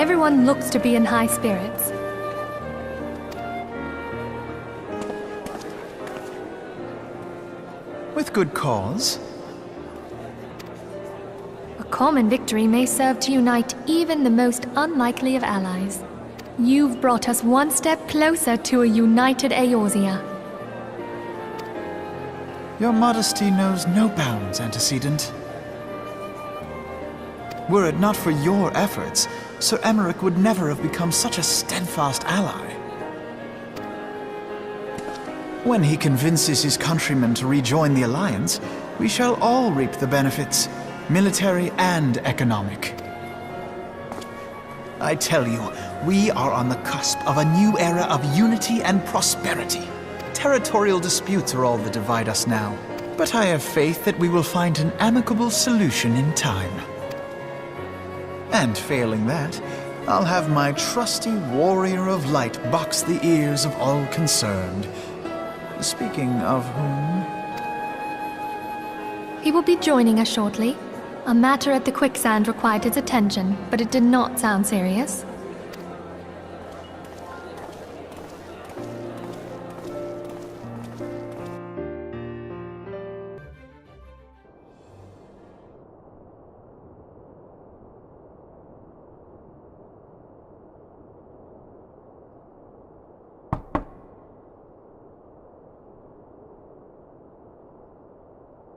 Everyone looks to be in high spirits. With good cause. A common victory may serve to unite even the most unlikely of allies. You've brought us one step closer to a united Eorzea. Your modesty knows no bounds, Antecedent. Were it not for your efforts, Sir Emmerich would never have become such a steadfast ally. When he convinces his countrymen to rejoin the Alliance, we shall all reap the benefits, military and economic. I tell you, we are on the cusp of a new era of unity and prosperity. Territorial disputes are all that divide us now, but I have faith that we will find an amicable solution in time. And failing that, I'll have my trusty warrior of light box the ears of all concerned. Speaking of whom... He will be joining us shortly. A matter at the quicksand required his attention, but it did not sound serious.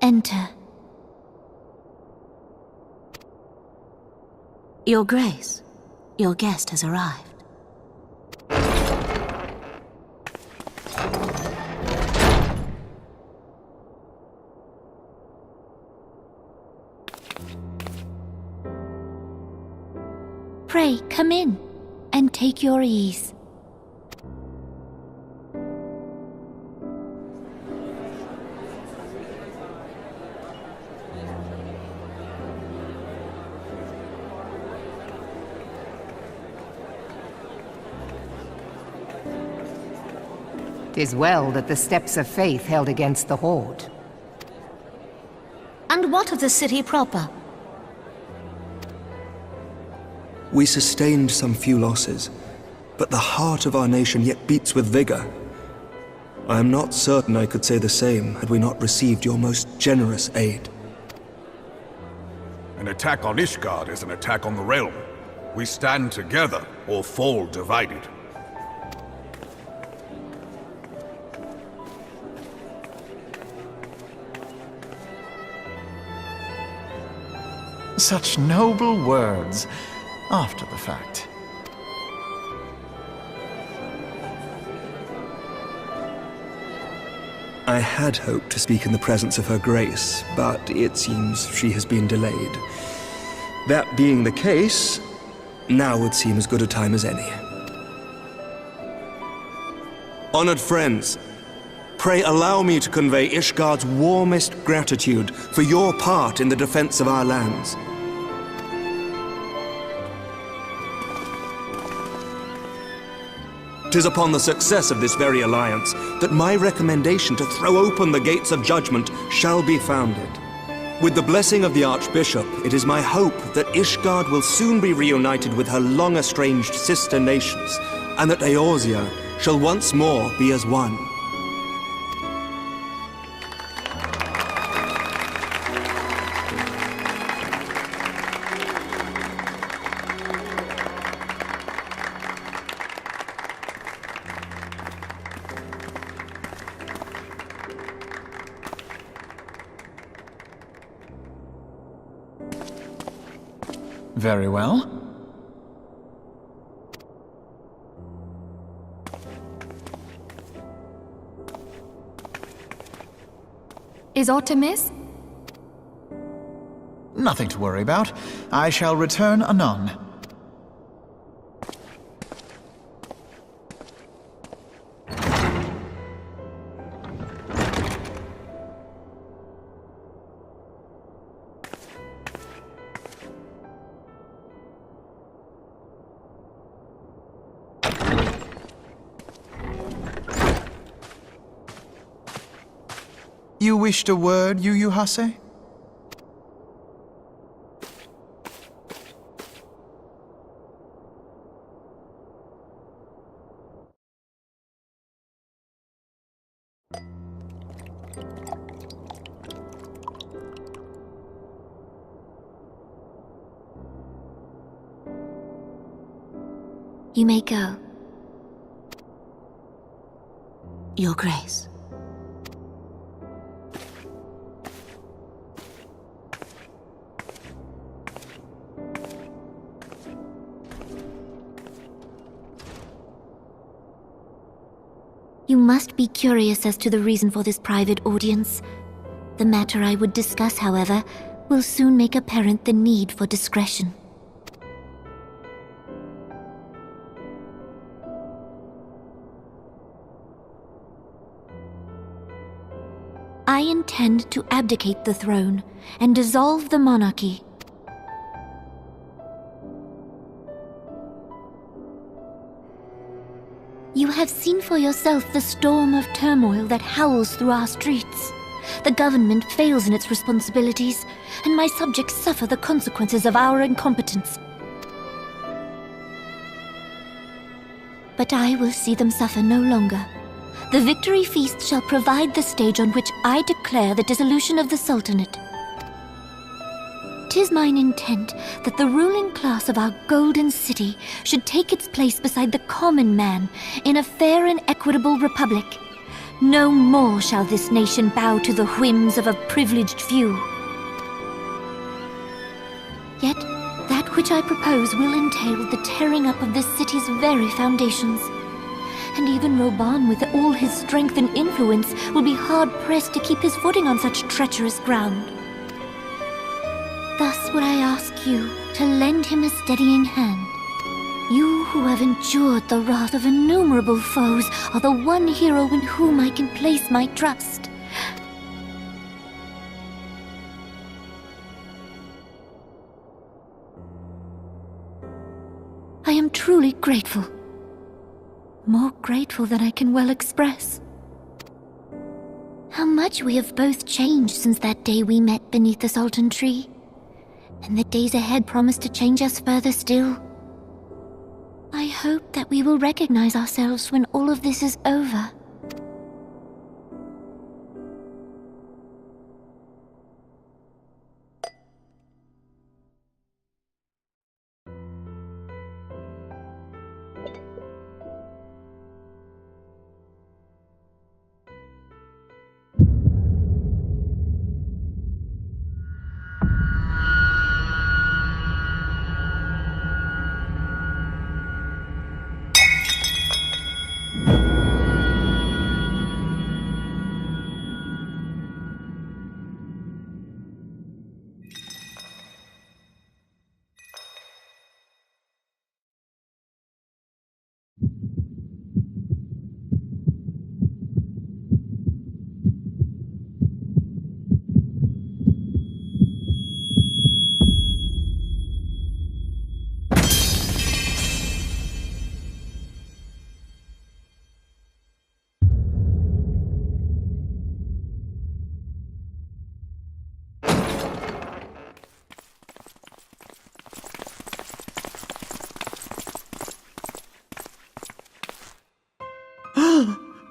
Enter. Your Grace, your guest has arrived. Pray, come in and take your ease. "'Tis well that the steps of faith held against the Horde. And what of the city proper? We sustained some few losses, but the heart of our nation yet beats with vigor. I am not certain I could say the same had we not received your most generous aid. An attack on Ishgard is an attack on the realm. We stand together or fall divided. Such noble words, after the fact. I had hoped to speak in the presence of her Grace, but it seems she has been delayed. That being the case, now would seem as good a time as any. Honored friends, pray allow me to convey Ishgard's warmest gratitude for your part in the defense of our lands. 'Tis upon the success of this very alliance that my recommendation to throw open the gates of judgment shall be founded. With the blessing of the Archbishop, it is my hope that Ishgard will soon be reunited with her long-estranged sister nations, and that Eorzea shall once more be as one. Very well. Is aught amiss? Nothing to worry about. I shall return anon. You wished a word, Yu Hase? You may go. Your Grace. You must be curious as to the reason for this private audience. The matter I would discuss, however, will soon make apparent the need for discretion. I intend to abdicate the throne and dissolve the monarchy. You have seen for yourself the storm of turmoil that howls through our streets. The government fails in its responsibilities, and my subjects suffer the consequences of our incompetence. But I will see them suffer no longer. The victory feast shall provide the stage on which I declare the dissolution of the Sultanate. 'Tis mine intent that the ruling class of our golden city should take its place beside the common man in a fair and equitable republic. No more shall this nation bow to the whims of a privileged few. Yet, that which I propose will entail the tearing up of this city's very foundations. And even Reborn, with all his strength and influence, will be hard-pressed to keep his footing on such treacherous ground. Thus would I ask you to lend him a steadying hand. You who have endured the wrath of innumerable foes are the one hero in whom I can place my trust. I am truly grateful. More grateful than I can well express. How much we have both changed since that day we met beneath the Sultan tree. And the days ahead promise to change us further still. I hope that we will recognize ourselves when all of this is over.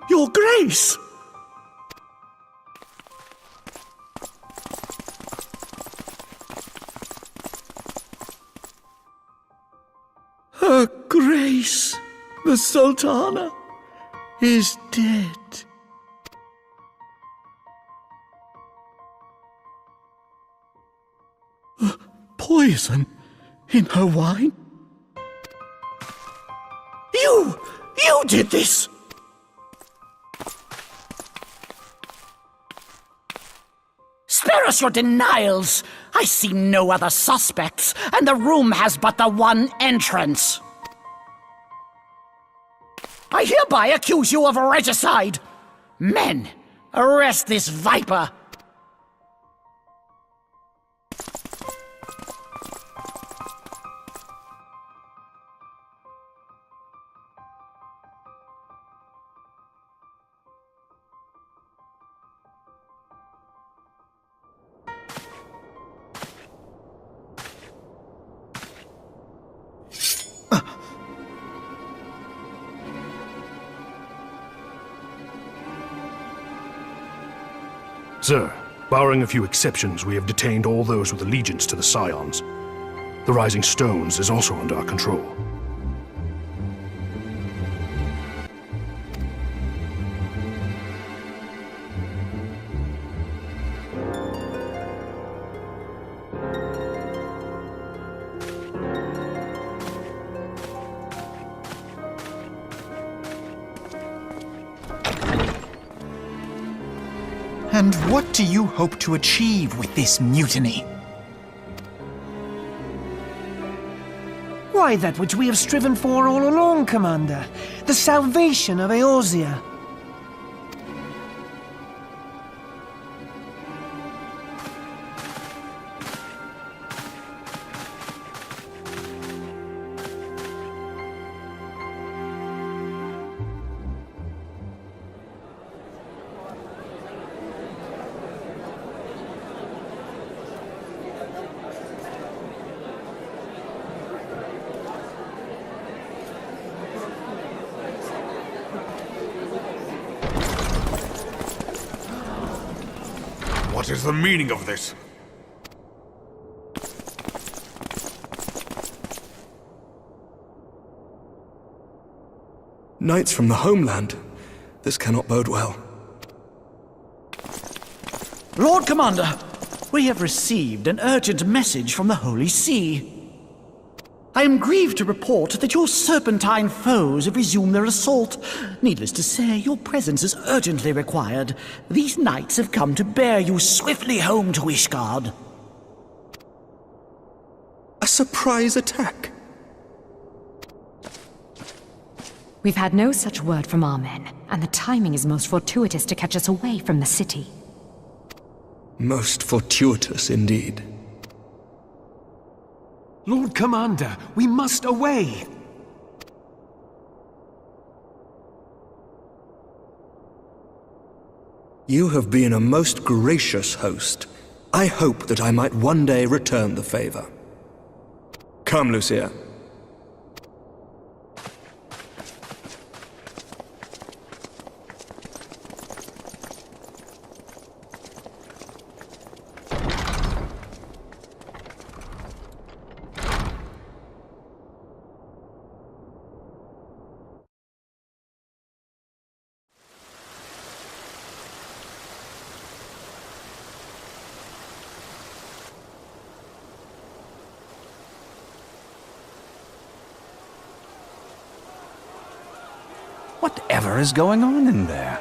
Your Grace! Her Grace, the Sultana, is dead. Poison in her wine? You did this! Spare us your denials! I see no other suspects, and the room has but the one entrance. I hereby accuse you of regicide! Men, arrest this viper! Sir, barring a few exceptions, we have detained all those with allegiance to the Scions. The Rising Stones is also under our control. And what do you hope to achieve with this mutiny? Why, that which we have striven for all along, Commander. The salvation of Eorzea. What is the meaning of this? Knights from the homeland. This cannot bode well. Lord Commander, we have received an urgent message from the Holy See. I am grieved to report that your serpentine foes have resumed their assault. Needless to say, your presence is urgently required. These knights have come to bear you swiftly home to Ishgard. A surprise attack? We've had no such word from our men, and the timing is most fortuitous to catch us away from the city. Most fortuitous indeed. Lord Commander, we must away! You have been a most gracious host. I hope that I might one day return the favor. Come, Lucia. Whatever is going on in there?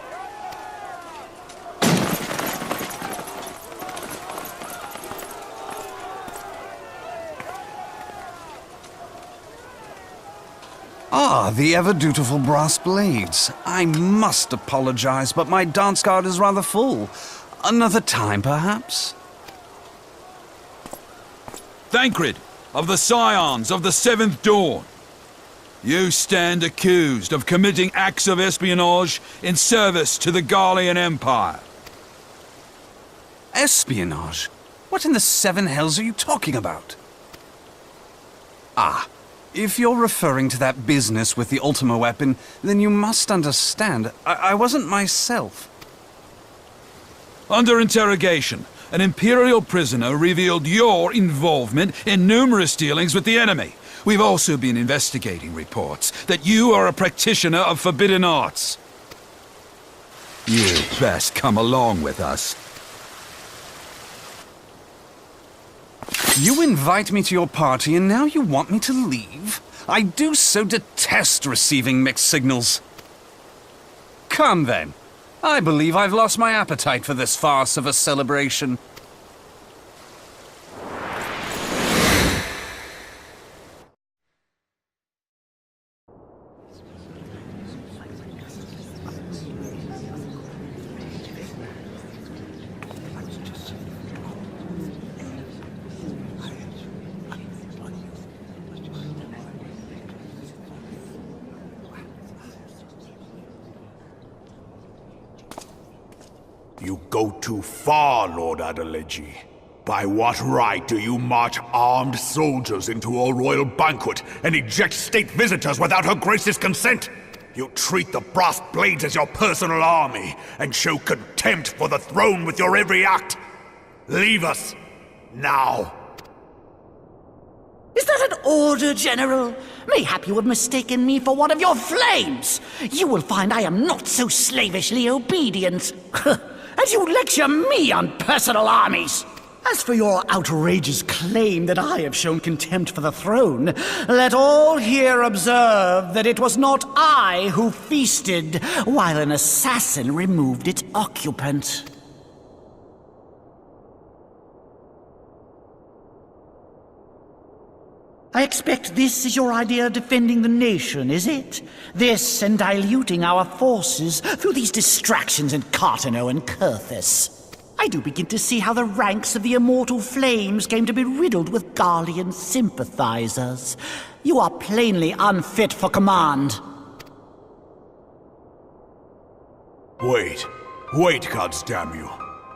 Ah, the ever-dutiful brass blades. I must apologize, but my dance card is rather full. Another time, perhaps? Thancred, of the Scions of the Seventh Dawn. You stand accused of committing acts of espionage in service to the Garlean Empire. Espionage? What in the seven hells are you talking about? Ah, if you're referring to that business with the Ultima weapon, then you must understand, I wasn't myself. Under interrogation, an Imperial prisoner revealed your involvement in numerous dealings with the enemy. We've also been investigating reports that you are a practitioner of forbidden arts. You'd best come along with us. You invite me to your party and now you want me to leave? I do so detest receiving mixed signals. Come then. I believe I've lost my appetite for this farce of a celebration. You go too far, Lord Adeleji. By what right do you march armed soldiers into a royal banquet and eject state visitors without her grace's consent? You treat the brass blades as your personal army, and show contempt for the throne with your every act. Leave us, now. Is that an order, General? Mayhap you have mistaken me for one of your flames. You will find I am not so slavishly obedient. As you lecture me on personal armies. As for your outrageous claim that I have shown contempt for the throne, let all here observe that it was not I who feasted while an assassin removed its occupant. I expect this is your idea of defending the nation, is it? This and diluting our forces through these distractions in Cartano and Kurthus. I do begin to see how the ranks of the Immortal Flames came to be riddled with Garlean sympathizers. You are plainly unfit for command. Wait, goddamn you.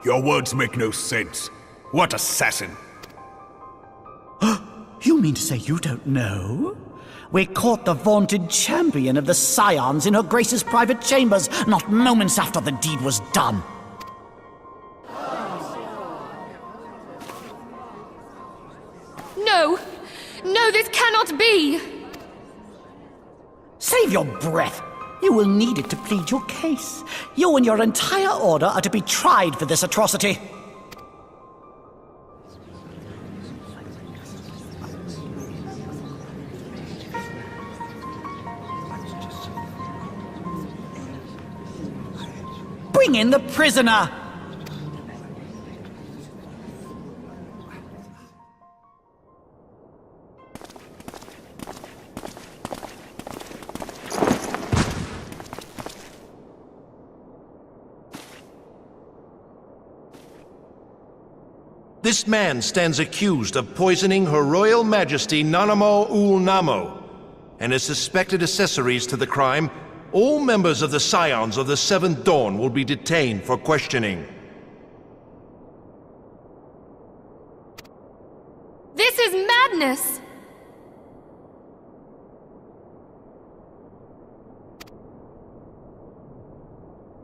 Your words make no sense. What assassin? You mean to say you don't know? We caught the vaunted champion of the Scions in her Grace's private chambers, not moments after the deed was done. No! No, this cannot be! Save your breath. You will need it to plead your case. You and your entire order are to be tried for this atrocity. Bring in the prisoner! This man stands accused of poisoning Her Royal Majesty Nanamo Ul Namo, and as suspected accessories to the crime, all members of the Scions of the Seventh Dawn will be detained for questioning. This is madness!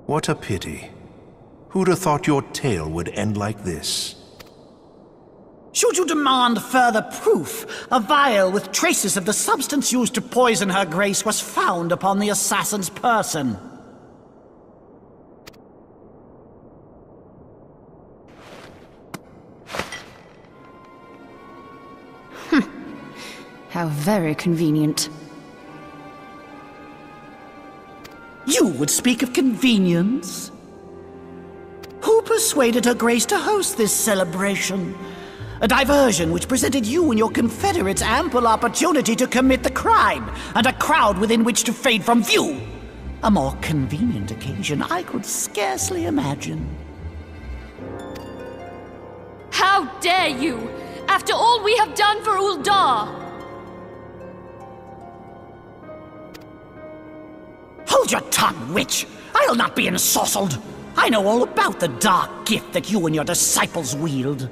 What a pity. Who'd have thought your tale would end like this? Should you demand further proof, a vial with traces of the substance used to poison Her Grace was found upon the assassin's person. How very convenient. You would speak of convenience? Who persuaded Her Grace to host this celebration? A diversion which presented you and your confederates ample opportunity to commit the crime, and a crowd within which to fade from view. A more convenient occasion I could scarcely imagine. How dare you! After all we have done for Uldar! Hold your tongue, witch! I'll not be ensorcelled! I know all about the dark gift that you and your disciples wield.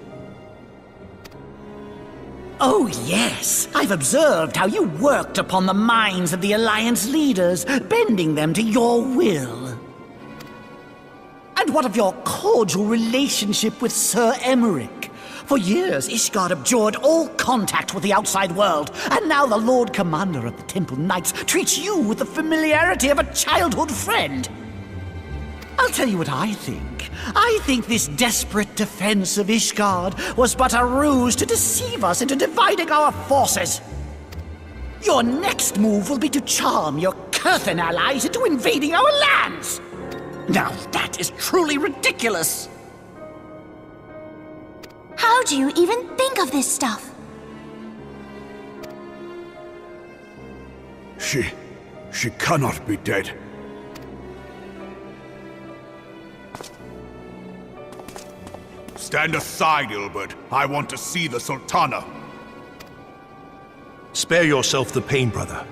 Oh yes, I've observed how you worked upon the minds of the Alliance leaders, bending them to your will. And what of your cordial relationship with Sir Emmerich? For years, Ishgard abjured all contact with the outside world, and now the Lord Commander of the Temple Knights treats you with the familiarity of a childhood friend. I'll tell you what I think. I think this desperate defense of Ishgard was but a ruse to deceive us into dividing our forces. Your next move will be to charm your Kurthan allies into invading our lands. Now that is truly ridiculous. How do you even think of this stuff? She cannot be dead. Stand aside, Ilbert. I want to see the Sultana. Spare yourself the pain, brother.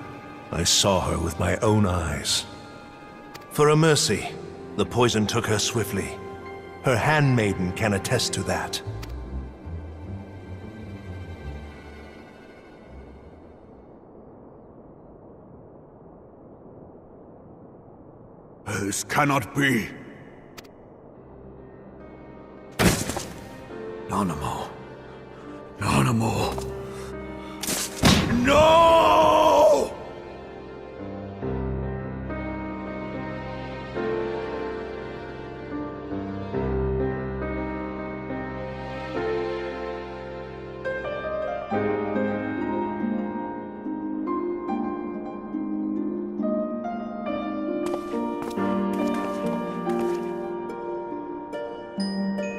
I saw her with my own eyes. For a mercy, the poison took her swiftly. Her handmaiden can attest to that. This cannot be. Nanamo. Nanamo. No!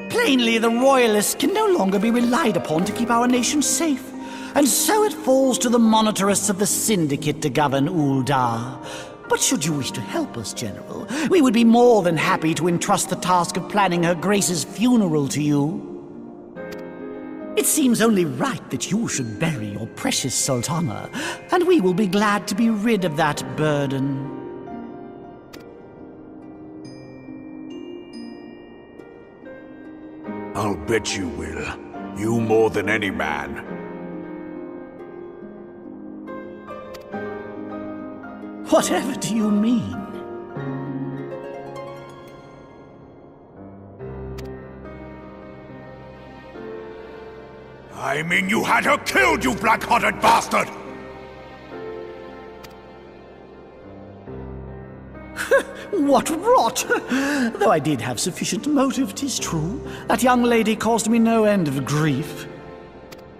Plainly, the Royalists can no longer be relied upon to keep our nation safe. And so it falls to the monitorists of the Syndicate to govern Uldar. But should you wish to help us, General, we would be more than happy to entrust the task of planning Her Grace's funeral to you. It seems only right that you should bury your precious Sultana, and we will be glad to be rid of that burden. I'll bet you will. You more than any man. Whatever do you mean? I mean you had her killed, you black-hearted bastard! What rot! Though I did have sufficient motive, 'tis true. That young lady caused me no end of grief.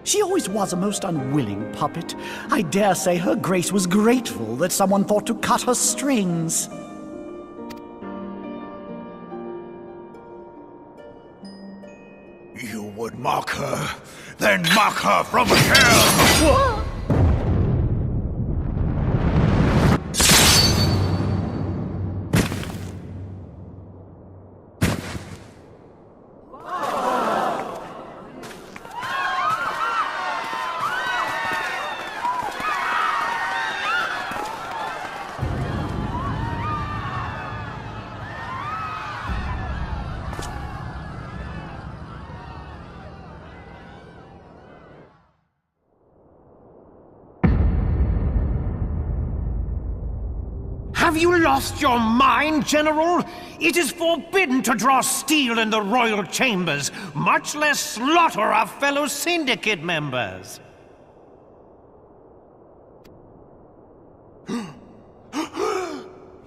She always was a most unwilling puppet. I dare say Her Grace was grateful that someone thought to cut her strings. You would mock her, then mock her from hell! What? Have you lost your mind, General? It is forbidden to draw steel in the royal chambers, much less slaughter our fellow Syndicate members.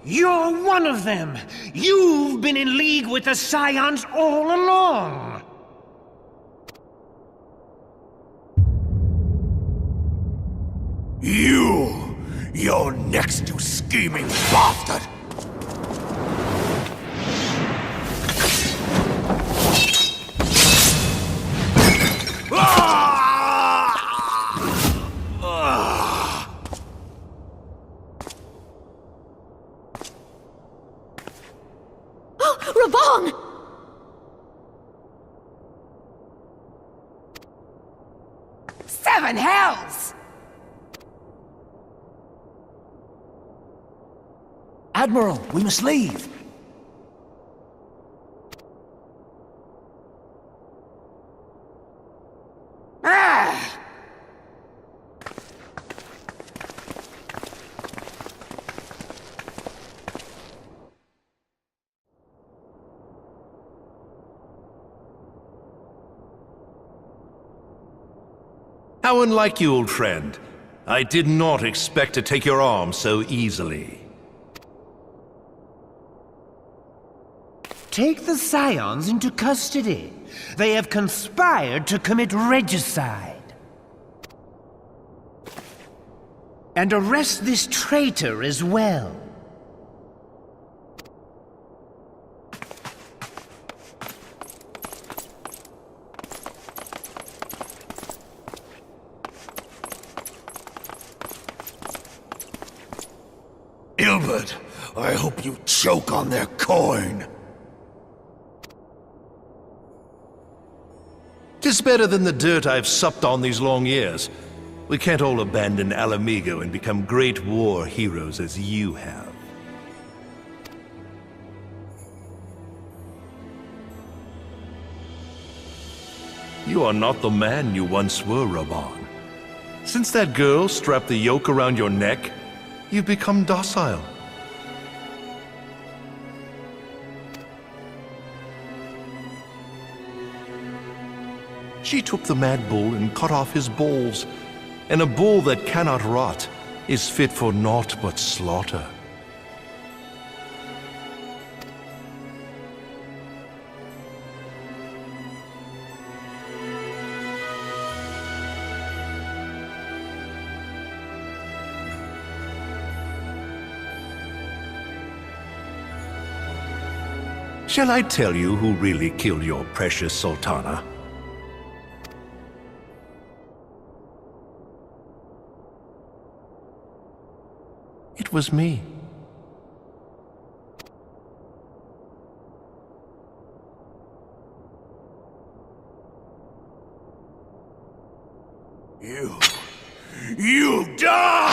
You're one of them! You've been in league with the Scions all along! You're next, you scheming bastard! Oh, Reborn! Seven hells! Admiral, we must leave. Ah! How unlike you, old friend. I did not expect to take your arm so easily. Take the Scions into custody. They have conspired to commit regicide. And arrest this traitor as well. Ilbert, I hope you choke on their coin. 'Tis better than the dirt I've supped on these long years. We can't all abandon Alamigo and become great war heroes as you have. You are not the man you once were, Reborn. Since that girl strapped the yoke around your neck, you've become docile. She took the mad bull and cut off his balls, and a bull that cannot rot is fit for naught but slaughter. Shall I tell you who really killed your precious Sultana? It was me. You die!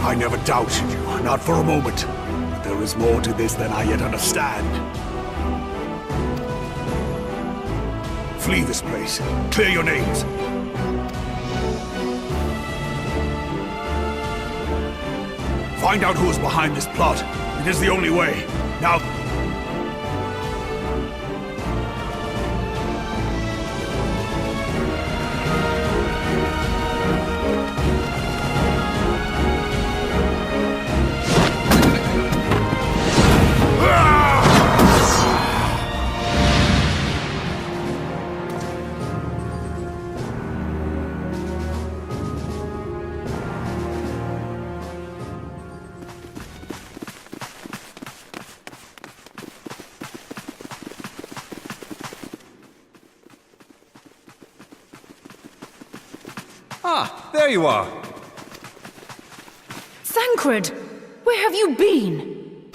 I never doubted you, not for a moment. But there is more to this than I yet understand. Flee this place. Clear your names. Find out who is behind this plot. It is the only way. Now... Ah, there you are. Thancred! Where have you been?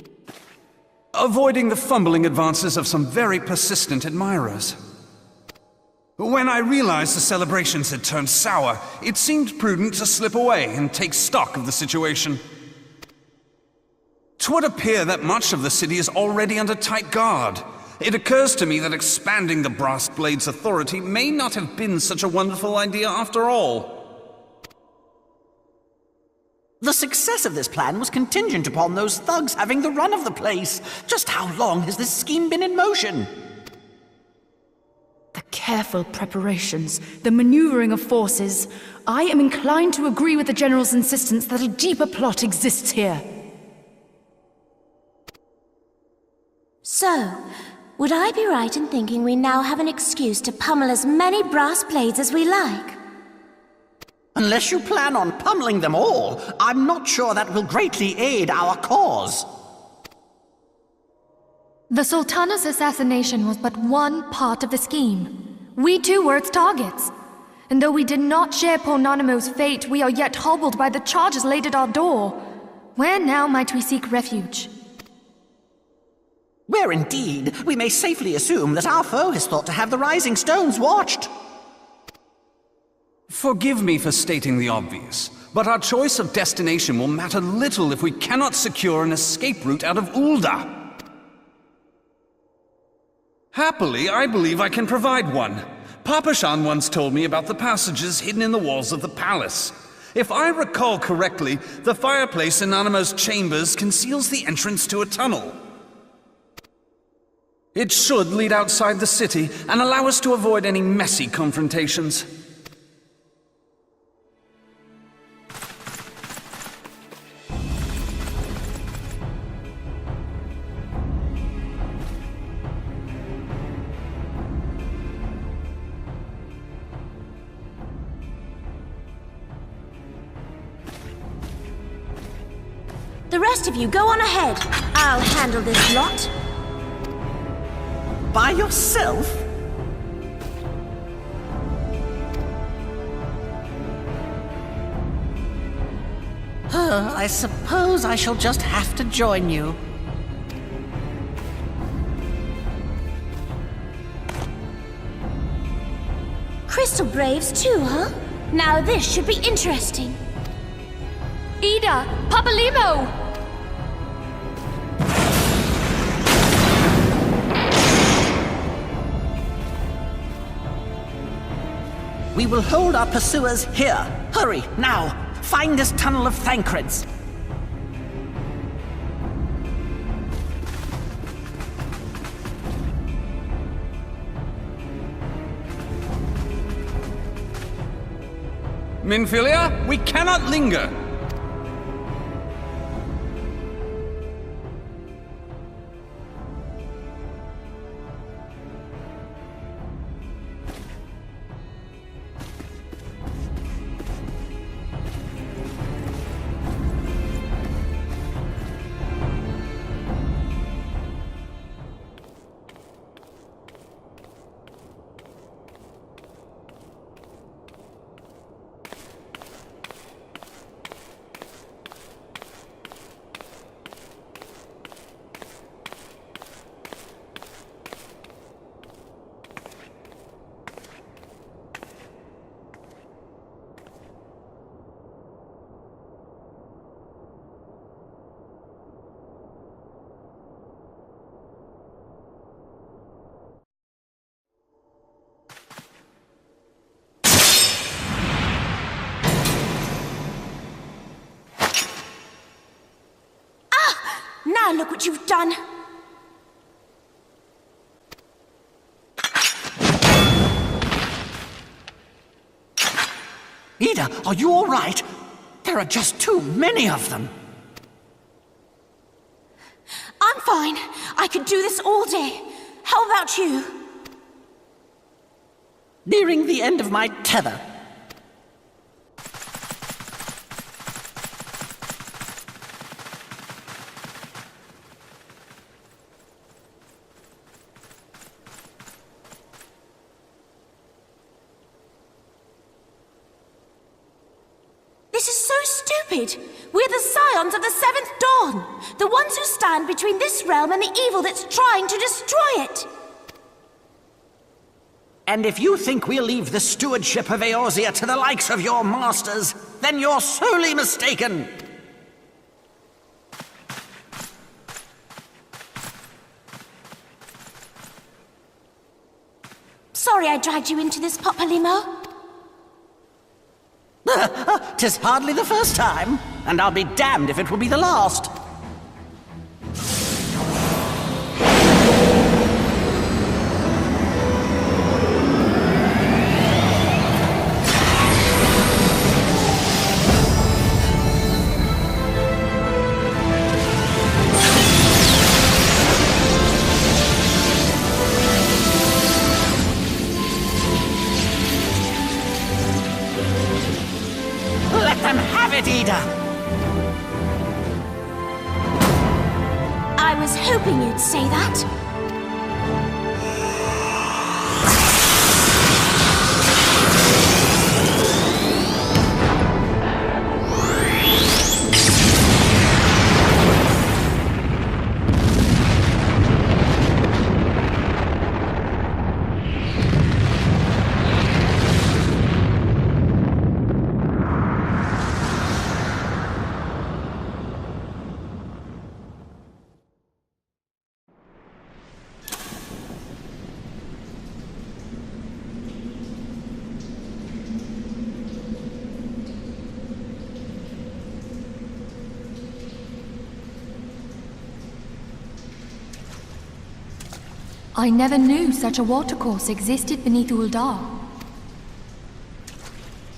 Avoiding the fumbling advances of some very persistent admirers. When I realized the celebrations had turned sour, it seemed prudent to slip away and take stock of the situation. 'Twould appear that much of the city is already under tight guard. It occurs to me that expanding the Brass Blade's authority may not have been such a wonderful idea after all. The success of this plan was contingent upon those thugs having the run of the place. Just how long has this scheme been in motion? The careful preparations, the maneuvering of forces. I am inclined to agree with the General's insistence that a deeper plot exists here. So, would I be right in thinking we now have an excuse to pummel as many brass blades as we like? Unless you plan on pummeling them all, I'm not sure that will greatly aid our cause. The Sultana's assassination was but one part of the scheme. We too were its targets. And though we did not share Ponanamo's fate, we are yet hobbled by the charges laid at our door. Where now might we seek refuge? Where indeed, we may safely assume that our foe has thought to have the Rising Stones watched. Forgive me for stating the obvious, but our choice of destination will matter little if we cannot secure an escape route out of Ul'dah. Happily, I believe I can provide one. Papashan once told me about the passages hidden in the walls of the palace. If I recall correctly, the fireplace in Nanamo's chambers conceals the entrance to a tunnel. It should lead outside the city and allow us to avoid any messy confrontations. The rest of you, go on ahead. I'll handle this lot. By yourself? I suppose I shall just have to join you. Crystal Braves too, huh? Now this should be interesting. Ida! Papalimo! We will hold our pursuers here. Hurry, now! Find this tunnel of Thancreds. Minfilia, we cannot linger! Now look what you've done! Ida, are you all right? There are just too many of them. I'm fine. I could do this all day. How about you? Nearing the end of my tether. This is so stupid! We're the Scions of the Seventh Dawn! The ones who stand between this realm and the evil that's trying to destroy it! And if you think we'll leave the stewardship of Eorzea to the likes of your masters, then you're sorely mistaken! Sorry I dragged you into this, Papalimo. 'Tis hardly the first time, and I'll be damned if it will be the last. Ida! I was hoping you'd say that. I never knew such a watercourse existed beneath Uldar.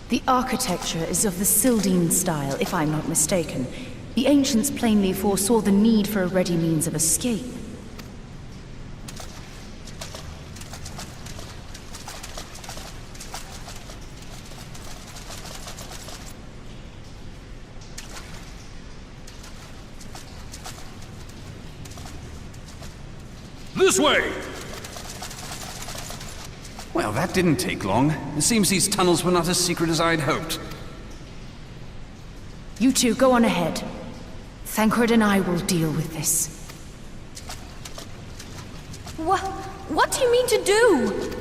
The architecture is of the Sildine style, if I'm not mistaken. The ancients plainly foresaw the need for a ready means of escape. This way! Well, that didn't take long. It seems these tunnels were not as secret as I'd hoped. You two, go on ahead. Thancred and I will deal with this. What do you mean to do?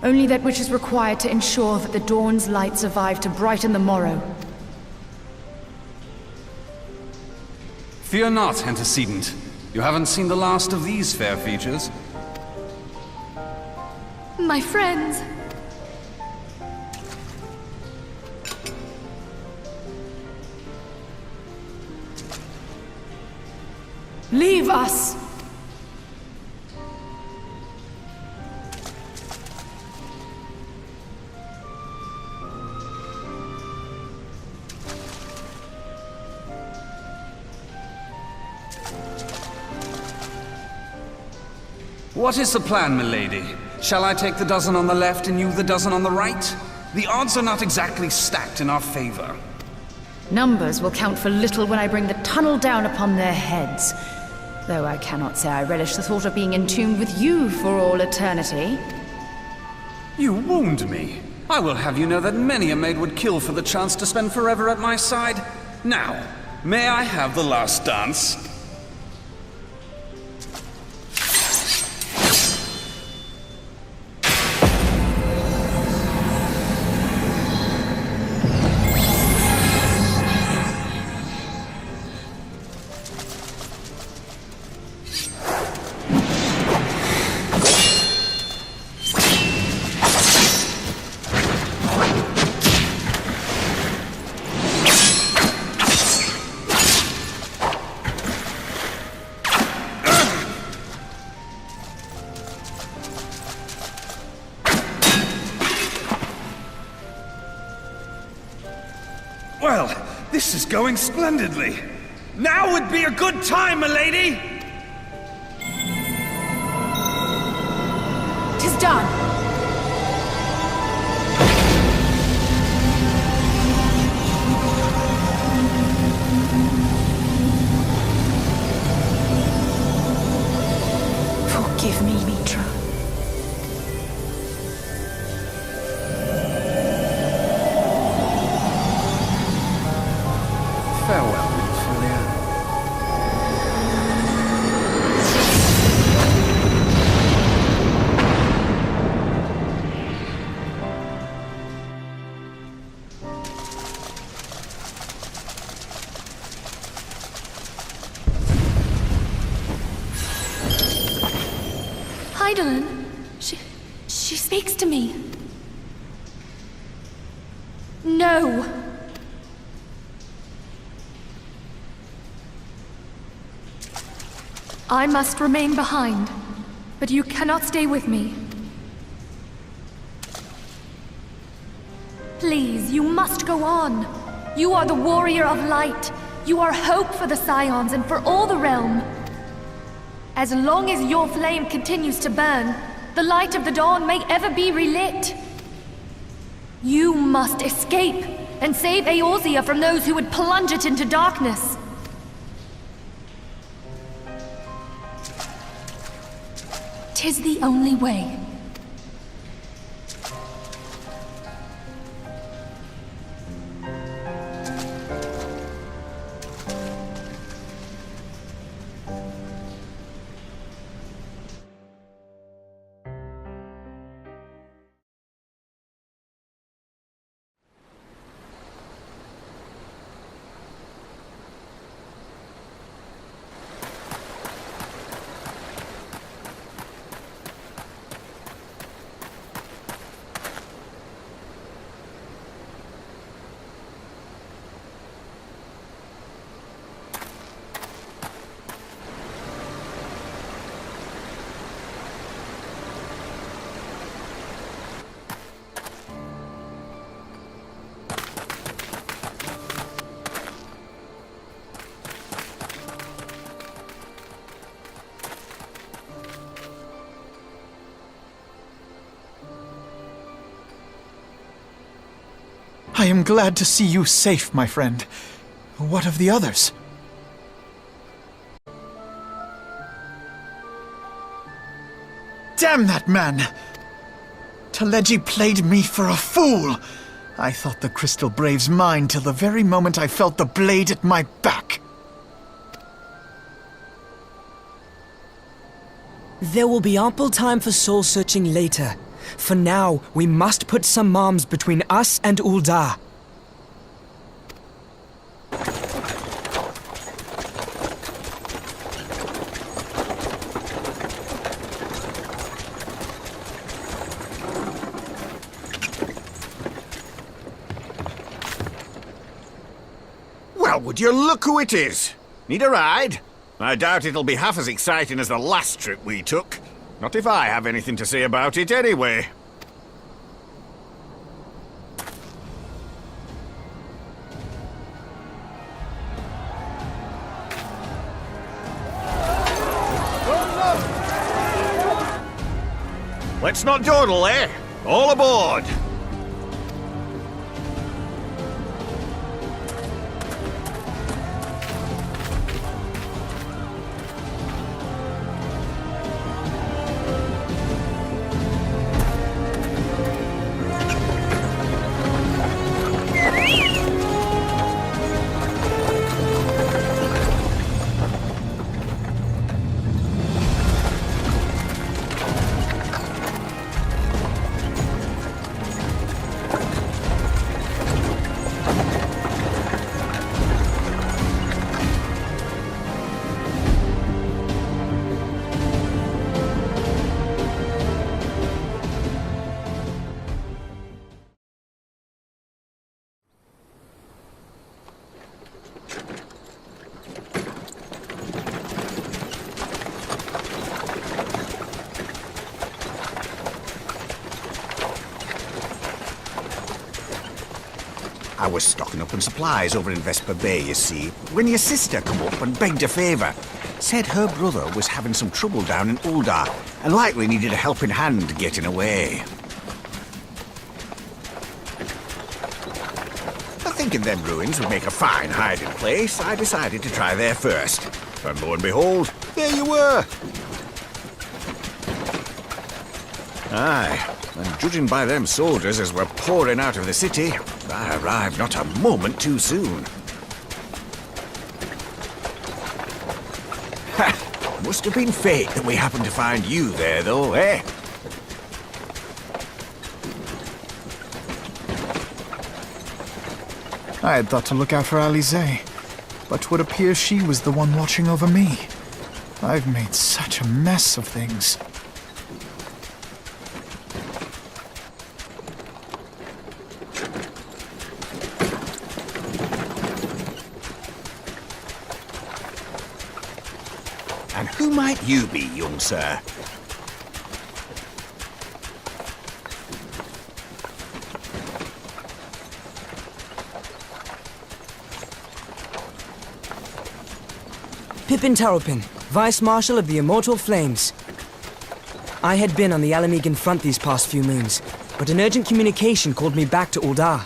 Only that which is required to ensure that the dawn's light survive to brighten the morrow. Fear not, antecedent. You haven't seen the last of these fair features. My friends. Leave us! What is the plan, milady? Shall I take the dozen on the left and you the dozen on the right? The odds are not exactly stacked in our favor. Numbers will count for little when I bring the tunnel down upon their heads. Though I cannot say I relish the thought of being entombed with you for all eternity. You wound me. I will have you know that many a maid would kill for the chance to spend forever at my side. Now, may I have the last dance? Well, this is going splendidly. Now would be a good time, milady! 'Tis done! Forgive me, Mitra. Farewell, Ophelia. Heidelin, she speaks to me. No. I must remain behind, but you cannot stay with me. Please, you must go on. You are the warrior of light. You are hope for the Scions and for all the realm. As long as your flame continues to burn, the light of the dawn may ever be relit. You must escape and save Eorzea from those who would plunge it into darkness. Tis the only way. I am glad to see you safe, my friend. What of the others? Damn that man! Teleji played me for a fool! I thought the Crystal Brave's mine till the very moment I felt the blade at my back. There will be ample time for soul-searching later. For now, we must put some arms between us and Ul'dah. Well, would you look who it is? Need a ride? I doubt it'll be half as exciting as the last trip we took. Not if I have anything to say about it anyway. Let's not dawdle, eh? All aboard! I was stocking up on supplies over in Vesper Bay, you see, when your sister come up and begged a favour. Said her brother was having some trouble down in Ul'dah, and likely needed a helping hand getting away. Thinking them ruins would make a fine hiding place, I decided to try there first. And lo and behold, there you were! Aye, and judging by them soldiers as were pouring out of the city, I arrived not a moment too soon. Ha! Must have been fate that we happened to find you there, though, eh? I had thought to look out for Alize, but 'twould appear she was the one watching over me. I've made such a mess of things. And who might you be, young sir? Pippin Taropin, Vice Marshal of the Immortal Flames. I had been on the Alamegan front these past few moons, but an urgent communication called me back to Ul'dah.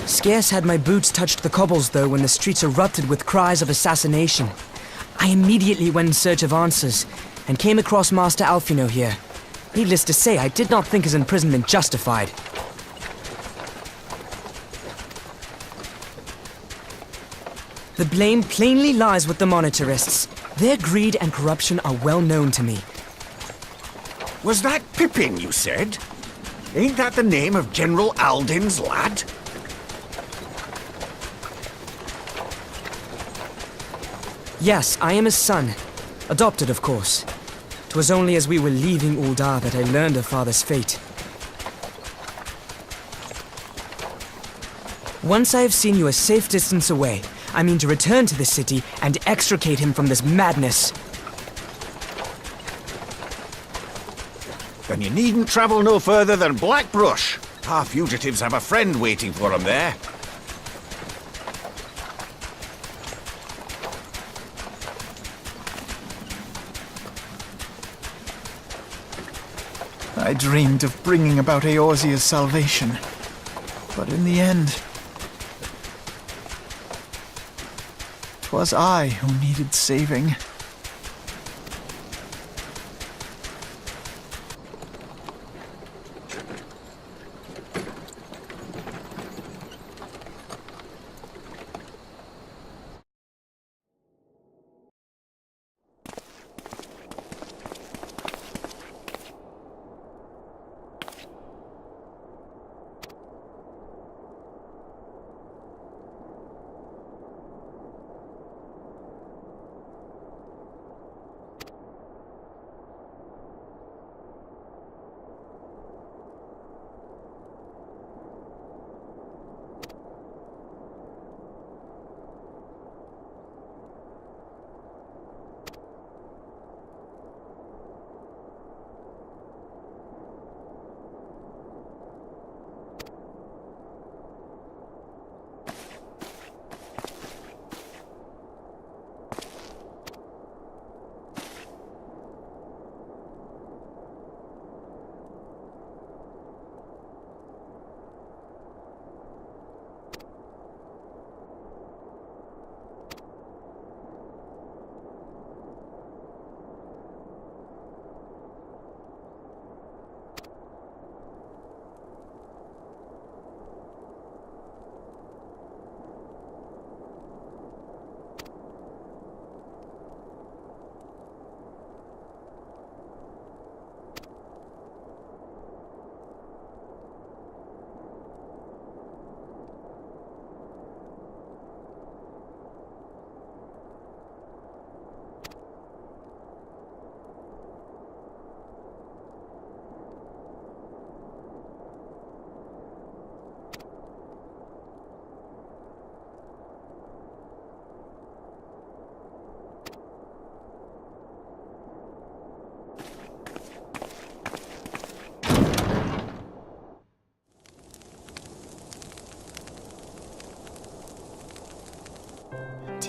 Scarce had my boots touched the cobbles, though, when the streets erupted with cries of assassination. I immediately went in search of answers, and came across Master Alfino here. Needless to say, I did not think his imprisonment justified. The blame plainly lies with the Monitarists. Their greed and corruption are well known to me. Was that Pippin, you said? Ain't that the name of General Alden's lad? Yes, I am his son. Adopted, of course. 'Twas only as we were leaving Ul'dah that I learned of father's fate. Once I have seen you a safe distance away, I mean to return to the city and extricate him from this madness. Then you needn't travel no further than Blackbrush. Our fugitives have a friend waiting for them there. I dreamed of bringing about Eorzea's salvation, but in the end, 'twas I who needed saving.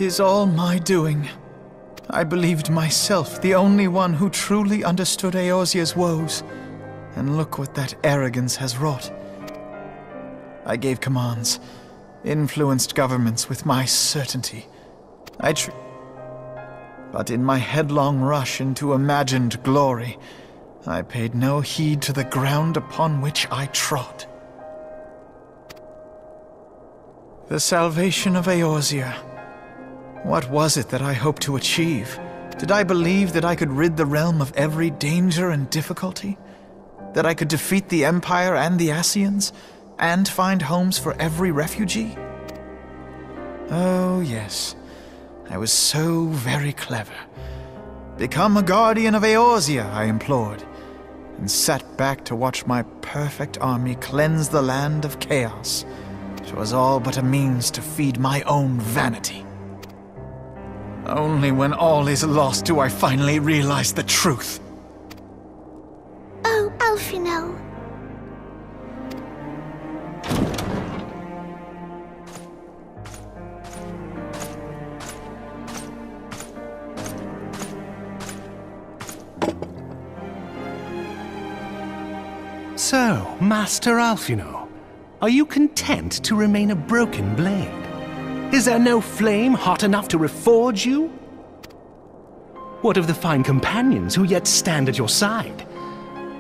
'Tis all my doing. I believed myself the only one who truly understood Eorzea's woes, and look what that arrogance has wrought. I gave commands, influenced governments with my certainty. But in my headlong rush into imagined glory, I paid no heed to the ground upon which I trod. The salvation of Eorzea. What was it that I hoped to achieve? Did I believe that I could rid the realm of every danger and difficulty? That I could defeat the Empire and the Ascians, and find homes for every refugee? Oh, yes. I was so very clever. Become a guardian of Eorzea, I implored, and sat back to watch my perfect army cleanse the land of chaos. It was all but a means to feed my own vanity. Only when all is lost do I finally realize the truth. Oh, Alphino. So, Master Alphino, are you content to remain a broken blade? Is there no flame hot enough to reforge you? What of the fine companions who yet stand at your side?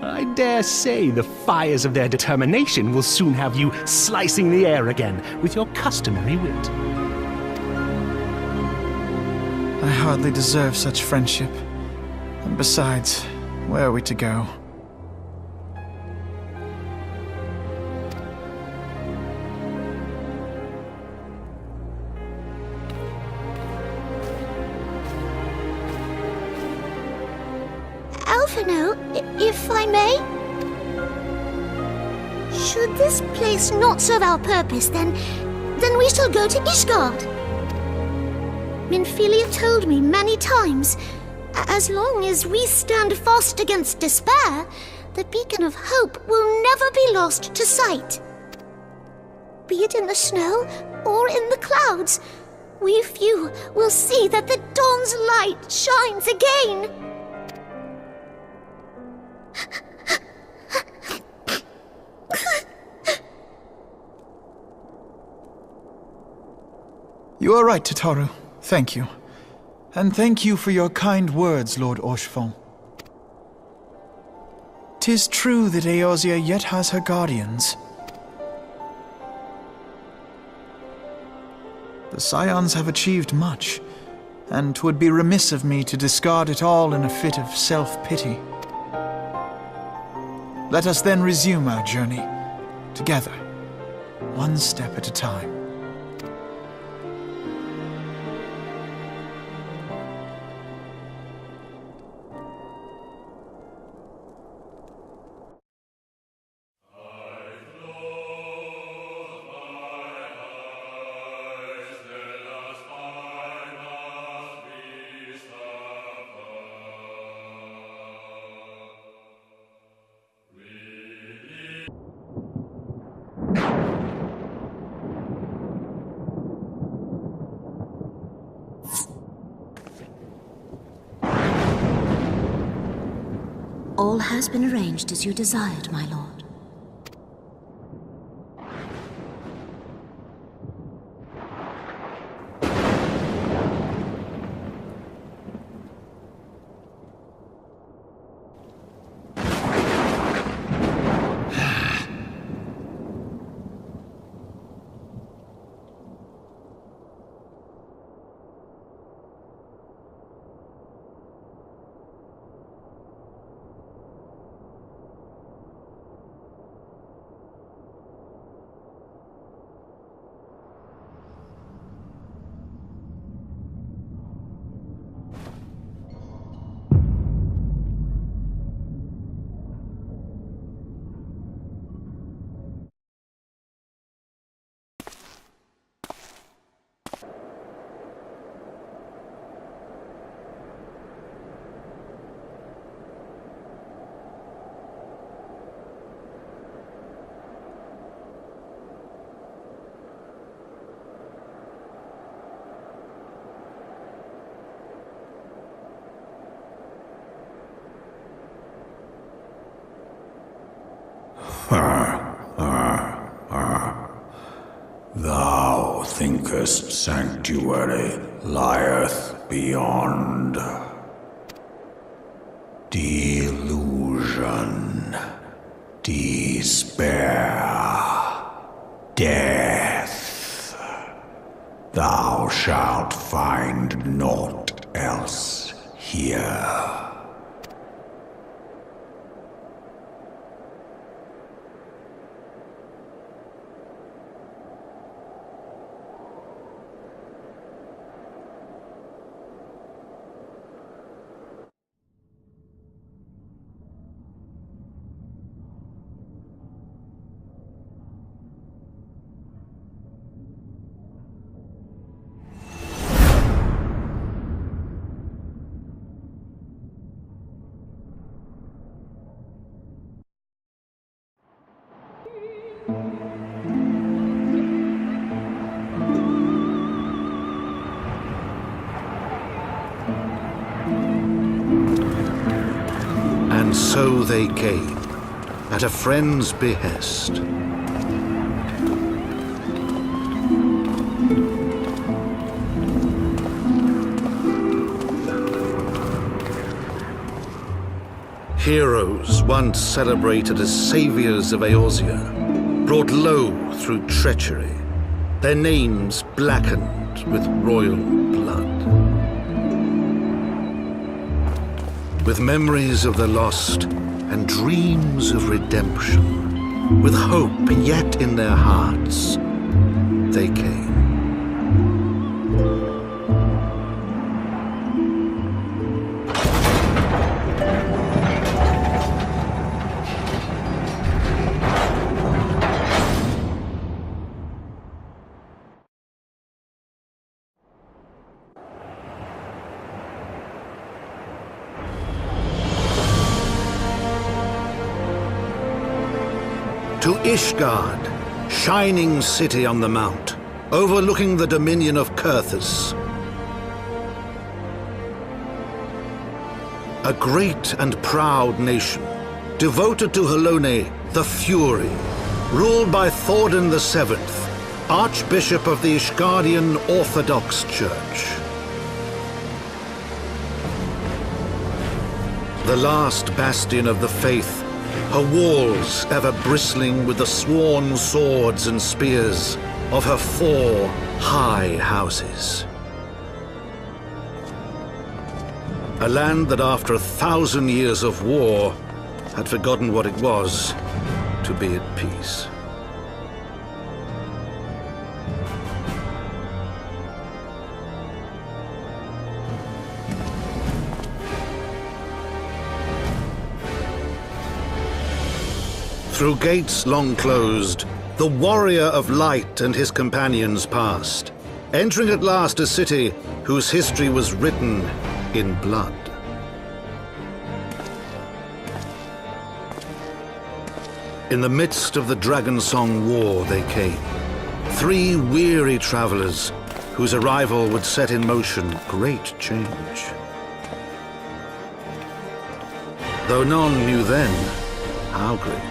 I dare say the fires of their determination will soon have you slicing the air again with your customary wit. I hardly deserve such friendship. And besides, where are we to go? Alphino, if I may? Should this place not serve our purpose, then we shall go to Ishgard. Minfilia told me many times, as long as we stand fast against despair, the beacon of hope will never be lost to sight. Be it in the snow or in the clouds, we few will see that the dawn's light shines again. You are right, Tataru. Thank you. And thank you for your kind words, Lord Orchefon. 'Tis true that Eorzea yet has her guardians. The Scions have achieved much, and 'twould be remiss of me to discard it all in a fit of self-pity. Let us then resume our journey, together, one step at a time. All has been arranged as you desired, my lord. Thou thinkest sanctuary lieth beyond. Delusion, despair, death. Thou shalt find naught else here. And so they came, at a friend's behest. Heroes once celebrated as saviors of Eorzea, brought low through treachery, their names blackened with royal blood. With memories of the lost and dreams of redemption, with hope yet in their hearts, they came. To Ishgard, shining city on the mount, overlooking the dominion of Kurthus. A great and proud nation, devoted to Halone, the Fury, ruled by Thordan VII, Archbishop of the Ishgardian Orthodox Church. The last bastion of the faith, her walls ever bristling with the sworn swords and spears of her 4 high houses. A land that after 1,000 years of war had forgotten what it was to be at peace. Through gates long closed, the warrior of light and his companions passed, entering at last a city whose history was written in blood. In the midst of the Dragonsong War they came, 3 weary travelers whose arrival would set in motion great change. Though none knew then how great.